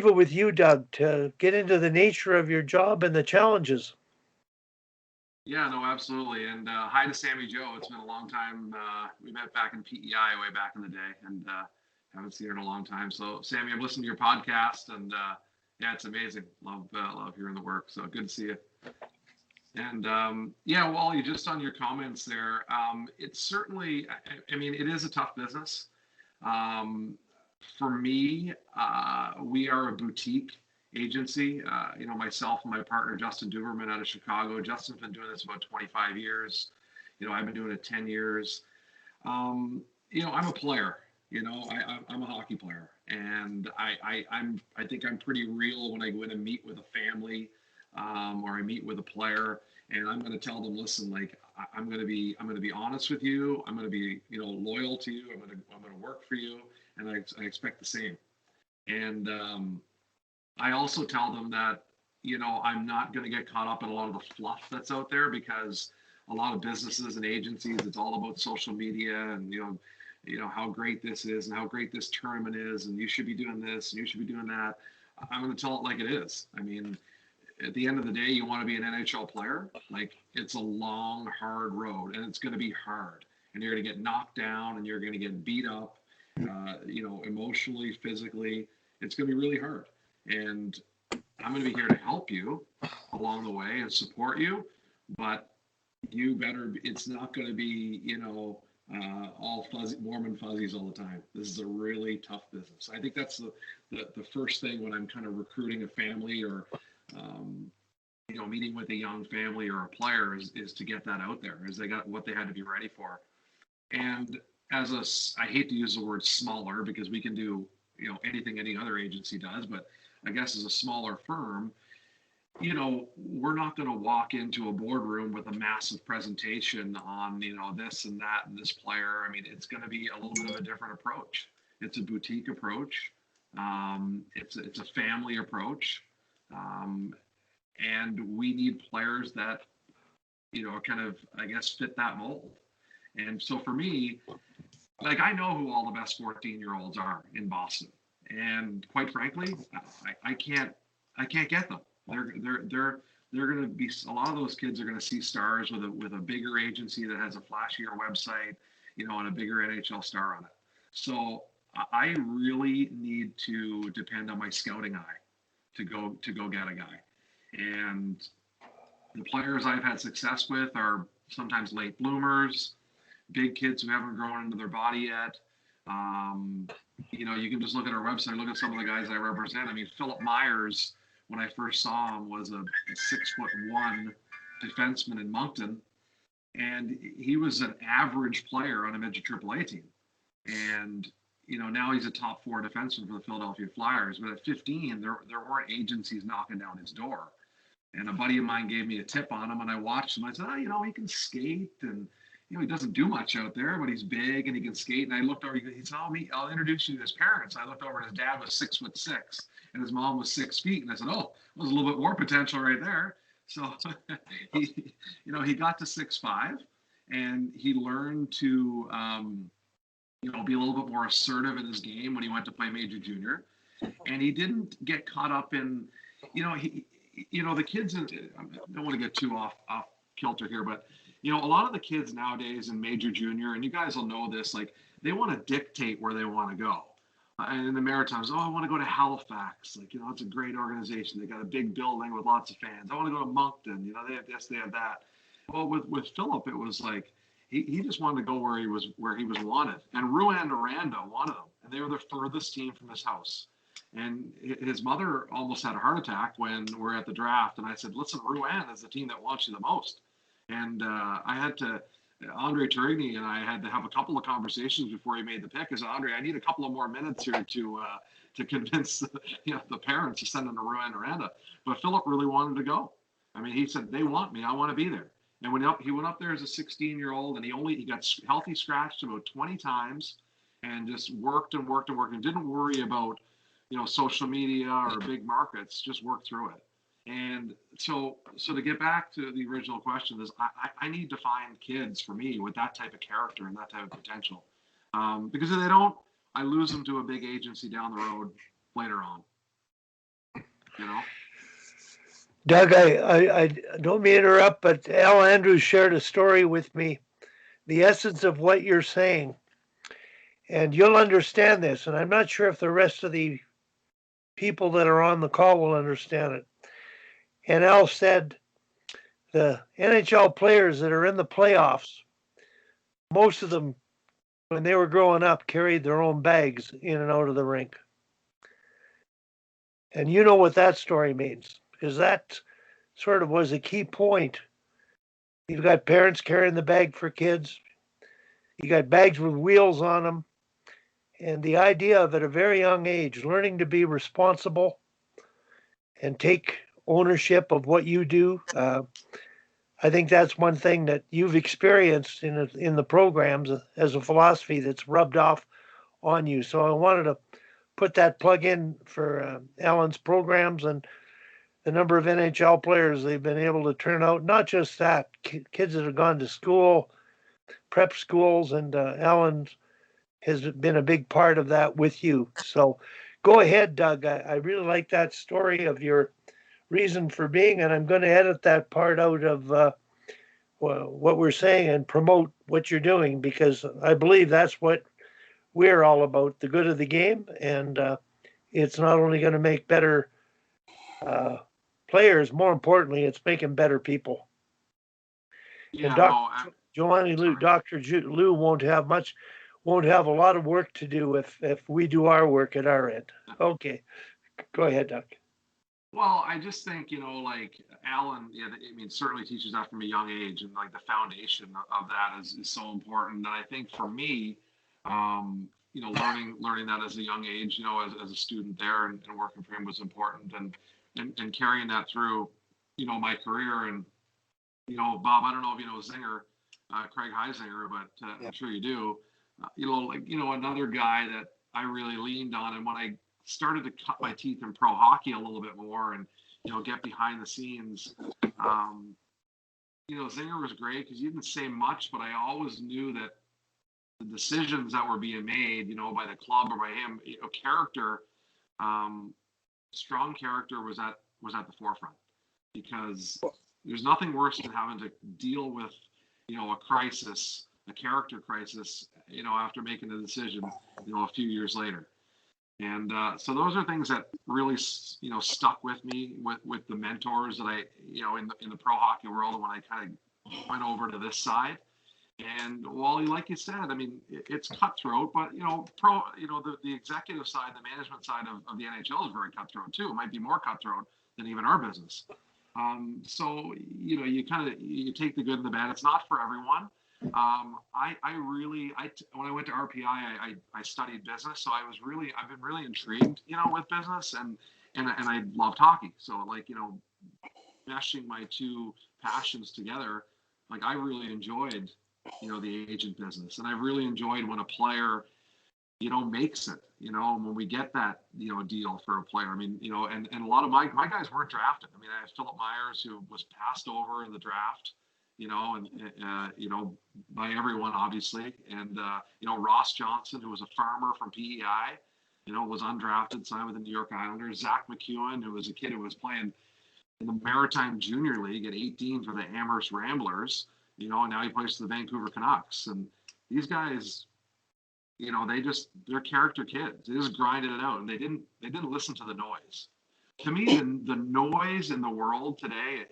with you, Doug, to get into the nature of your job and the challenges. Yeah, no, absolutely. And hi to Sammy Joe. It's been a long time. We met back in PEI way back in the day, and haven't seen her in a long time. So, Sammy, I've listened to your podcast, and yeah, it's amazing. Love hearing the work. So good to see you. And yeah, Wally, just on your comments there, it's certainly. I mean, it is a tough business. Um, for me, we are a boutique agency. Myself and my partner Justin Duberman out of Chicago. Justin's been doing this about 25 years. I've been doing it 10 years. I'm a player. I'm a hockey player, and I think I'm pretty real when I go in and meet with a family, or I meet with a player, and I'm going to tell them, listen, like I'm going to be honest with you. I'm going to be loyal to you. I'm going to work for you, and I expect the same. And I also tell them that I'm not going to get caught up in a lot of the fluff that's out there, because a lot of businesses and agencies, it's all about social media and how great this is and how great this tournament is, and you should be doing this and you should be doing that. I'm going to tell it like it is. I mean, at the end of the day, you want to be an NHL player. Like, it's a long, hard road, and it's going to be hard, and you're going to get knocked down, and you're going to get beat up, emotionally, physically. It's going to be really hard, and I'm going to be here to help you along the way and support you, but you better. It's not going to be, all fuzzy, warm and fuzzies all the time. This is a really tough business. I think that's the first thing when I'm kind of recruiting a family, or um, meeting with a young family or a player, is to get that out there, is they got what they had to be ready for. And I hate to use the word smaller, because we can do anything any other agency does, but I guess as a smaller firm, we're not going to walk into a boardroom with a massive presentation on, this and that and this player. I mean, it's going to be a little bit of a different approach. It's a boutique approach. It's a family approach. Um, and we need players that, kind of, I guess, fit that mold. And so for me, like, I know who all the best 14-year-olds are in Boston. And quite frankly, I can't get them. They're going to be, a lot of those kids are going to see stars with a bigger agency that has a flashier website, and a bigger NHL star on it. So I really need to depend on my scouting eye to go get a guy. And the players I've had success with are sometimes late bloomers, big kids who haven't grown into their body yet. Um, you can just look at our website, look at some of the guys I represent. I mean, Philip Myers, when I first saw him, was a 6'1" defenseman in Moncton, and he was an average player on a midget AAA team. And now he's a top four defenseman for the Philadelphia Flyers. But at 15, there weren't agencies knocking down his door. And a buddy of mine gave me a tip on him, and I watched him. I said, he can skate, and he doesn't do much out there, but he's big and he can skate. And I looked over. He said, I'll introduce you to his parents. I looked over, and his dad was 6'6", and his mom was 6 feet. And I said, oh, there's a little bit more potential right there. So he got to 6'5", and he learned to be a little bit more assertive in his game when he went to play major junior. And he didn't get caught up in, the kids. I don't want to get too off kilter here, but a lot of the kids nowadays in major junior, and you guys will know this, like, they want to dictate where they want to go. And in the Maritimes, I want to go to Halifax. Like, it's a great organization. They got a big building with lots of fans. I want to go to Moncton. They have this, they have that. Well, with Philip, it was like he just wanted to go where he was wanted. And Rouyn-Noranda wanted him, and they were the furthest team from his house. And his mother almost had a heart attack when we're at the draft. And I said, listen, Rouyn is the team that wants you the most. And I had to, Andre Turigny and I had to have a couple of conversations before he made the pick. I said, Andre, I need a couple of more minutes here to convince the parents to send him to Rouyn-Noranda. But Philip really wanted to go. I mean, he said, they want me. I want to be there. And when he went up there as a 16-year-old, and he got healthy scratched about 20 times, and just worked and worked and worked, and didn't worry about social media or big markets, just worked through it. And so to get back to the original question is, I need to find kids for me with that type of character and that type of potential. Because if they don't, I lose them to a big agency down the road later on. Doug, I don't mean to interrupt, but Al Andrews shared a story with me, the essence of what you're saying. And you'll understand this, and I'm not sure if the rest of the people that are on the call will understand it. And Al said the NHL players that are in the playoffs, most of them, when they were growing up, carried their own bags in and out of the rink. And you know what that story means, because that sort of was a key point. You've got parents carrying the bag for kids, you got bags with wheels on them, and the idea of at a very young age learning to be responsible and take ownership of what you do. I think that's one thing that you've experienced in the programs as a philosophy that's rubbed off on you. So I wanted to put that plug in for Alan's programs and the number of NHL players they've been able to turn out. Not just that, kids that have gone to school, prep schools, and Alan has been a big part of that with you. So go ahead, Doug. I really like that story of your reason for being, and I'm going to edit that part out of what we're saying and promote what you're doing because I believe that's what we're all about, the good of the game. And it's not only going to make better uh, players, more importantly, it's making better people. And Yeah, no, sorry. Dr. Lou won't have a lot of work to do if we do our work at our end. Okay, go ahead, Doc. Well, I just think, like Alan, yeah, I mean, certainly teaches that from a young age, and like the foundation of that is so important. And I think for me, learning that as a young age, as a student there and working for him was important, and carrying that through, my career. And Bob, I don't know if you know Zinger, Craig Heisinger, but Yeah. I'm sure you do. Another guy that I really leaned on, and when I started to cut my teeth in pro hockey a little bit more, and get behind the scenes, Zinger was great because he didn't say much, but I always knew that the decisions that were being made, by the club or by him, character, um, strong character was at the forefront because there's nothing worse than having to deal with, a crisis, a character crisis, after making a decision, a few years later. And so those are things that really, stuck with me with the mentors that I, in the pro hockey world, when I kind of went over to this side. And Wally, like you said, I mean, it's cutthroat, but the executive side, the management side of the NHL is very cutthroat too. It might be more cutthroat than even our business. So you take the good and the bad. It's not for everyone. When I went to RPI, I studied business, so I've been really intrigued, with business, and I loved hockey. So like, meshing my two passions together, like I really enjoyed, the agent business, and I really enjoyed when a player, makes it, when we get that, deal for a player. I mean, and a lot of my guys weren't drafted. I mean, I had Philip Myers, who was passed over in the draft, and by everyone, obviously. And, Ross Johnson, who was a farmer from PEI, was undrafted, signed with the New York Islanders. Zach McEwen, who was a kid who was playing in the Maritime Junior League at 18 for the Amherst Ramblers, and now he plays for the Vancouver Canucks. And these guys, they're character kids. They just grinded it out, and they didn't listen to the noise. To me, the noise in the world today,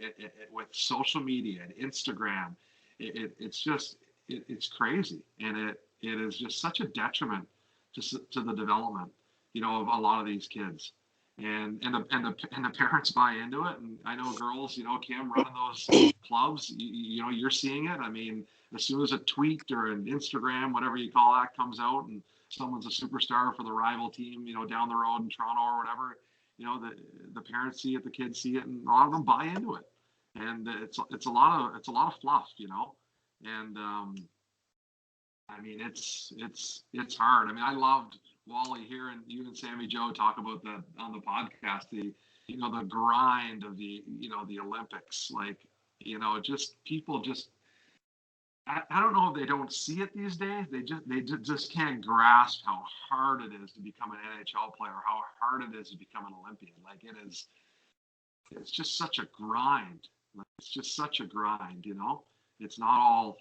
with social media and Instagram, it's crazy, and it is just such a detriment to the development, of a lot of these kids. And the parents buy into it. And I know girls, Kim, running those clubs, you're seeing it. I mean, as soon as a tweet or an Instagram, whatever you call that, comes out, and someone's a superstar for the rival team, down the road in Toronto or whatever, the parents see it, the kids see it, and a lot of them buy into it. And it's a lot of fluff, and I mean, it's hard. I mean, I loved Wally hearing you and Sammy Joe talk about that on the podcast. The grind of the Olympics. Like, just people just. I don't know if they don't see it these days. They just can't grasp how hard it is to become an NHL player, how hard it is to become an Olympian. Like, it is. it's just such a grind. Like, it's just such a grind, you know. It's not all,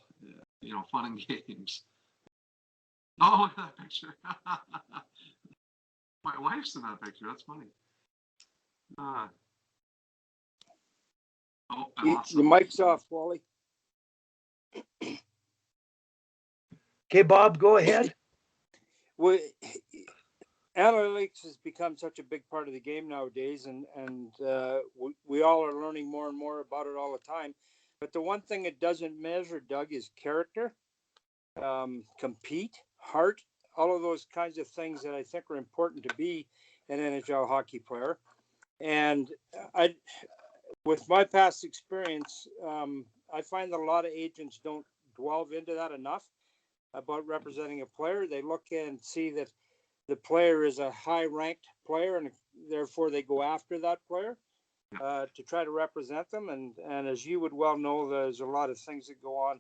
fun and games. Oh, look at that picture. My wife's in that picture. That's funny. Uh, I lost Your something. mic's off, Wally. Okay, Bob, go ahead. Analytics has become such a big part of the game nowadays, and we all are learning more and more about it all the time. But the one thing it doesn't measure, Doug, is character, compete, heart, all of those kinds of things that I think are important to be an NHL hockey player. And with my past experience, I find that a lot of agents don't delve into that enough about representing a player. They look and see that the player is a high-ranked player, and therefore they go after that player to try to represent them. And as you would well know, there's a lot of things that go on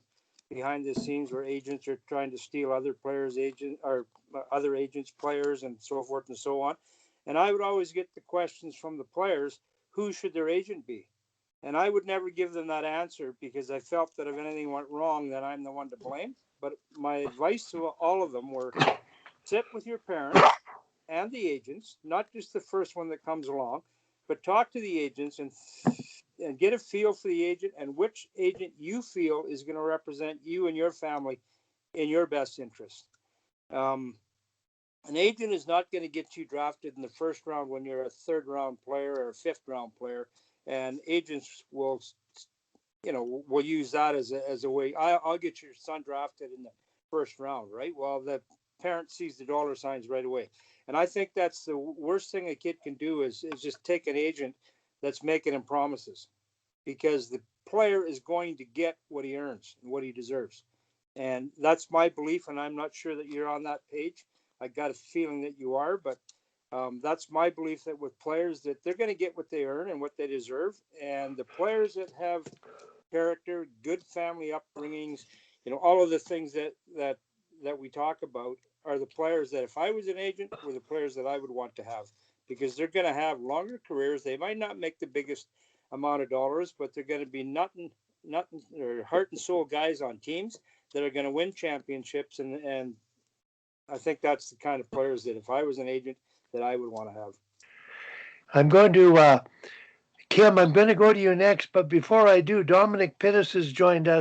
behind the scenes where agents are trying to steal other players' other agents' players, and so forth and so on. And I would always get the questions from the players: who should their agent be? And I would never give them that answer, because I felt that if anything went wrong, then I'm the one to blame. But my advice to all of them were: sit with your parents and the agents, not just the first one that comes along, but talk to the agents and get a feel for the agent and which agent you feel is going to represent you and your family in your best interest. An agent is not going to get you drafted in the first round when you're a third round player or a fifth round player, and agents will use that as a way. I'll get your son drafted in the first round, right? Well, the parent sees the dollar signs right away. And I think that's the worst thing a kid can do is just take an agent that's making him promises, because the player is going to get what he earns and what he deserves. And that's my belief. And I'm not sure that you're on that page. I got a feeling that you are, but that's my belief, that with players, that they're going to get what they earn and what they deserve. And the players that have character, good family upbringings, all of the things that we talk about are the players that, if I was an agent, were the players that I would want to have, because they're going to have longer careers. They might not make the biggest amount of dollars, but they're going to be nothing or heart and soul guys on teams that are going to win championships. And I think that's the kind of players that, if I was an agent, that I would want to have. I'm going to, Kim, I'm going to go to you next, but before I do, Dominic Pittis has joined us.